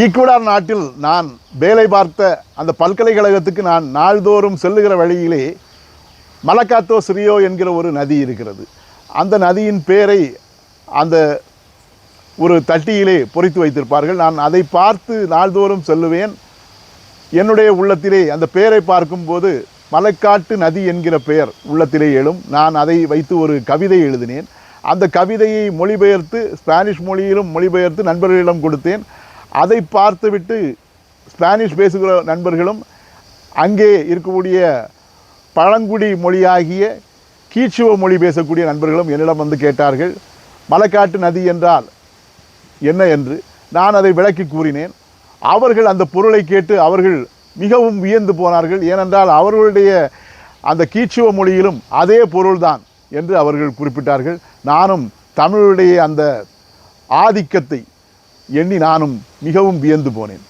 Ecuador நாட்டில் நான் வேலை பார்த்த அந்த பல்கலைக்கழகத்துக்கு நான் நாள்தோறும் செல்லுகிற வழியிலே மலக்காத்தோ சிரியோ என்கிற ஒரு நதி இருக்கிறது. அந்த நதியின் பேரை அந்த ஒரு தட்டியிலே பொறித்து வைத்திருப்பார்கள். நான் அதை பார்த்து நாள்தோறும் செல்லுவேன். என்னுடைய உள்ளத்திலே அந்த பெயரை பார்க்கும்போது மலைக்காட்டு நதி என்கிற பெயர் உள்ளத்திலே எழும். நான் அதை வைத்து ஒரு கவிதை எழுதினேன். அந்த கவிதையை மொழிபெயர்த்து ஸ்பானிஷ் மொழியிலும் மொழிபெயர்த்து நண்பர்களிடம் கொடுத்தேன். அதை பார்த்துவிட்டு ஸ்பானிஷ் பேசுகிற நண்பர்களும் அங்கே இருக்கக்கூடிய பழங்குடி மொழியாகிய கீச்சுவ மொழி பேசக்கூடிய நண்பர்களும் என்னிடம் வந்து கேட்டார்கள், மலைக்காட்டு நதி என்றால் என்ன என்று. நான் அதை விளக்கி கூறினேன். அவர்கள் அந்த பொருளை கேட்டு அவர்கள் மிகவும் வியந்து போனார்கள். ஏனென்றால் அவர்களுடைய அந்த கீச்சுவ மொழியிலும் அதே பொருள்தான் என்று அவர்கள் குறிப்பிட்டார்கள். நானும் தமிழுடைய அந்த ஆதிக்கத்தை எண்ணி நானும் மிகவும் வியந்து போனேன்.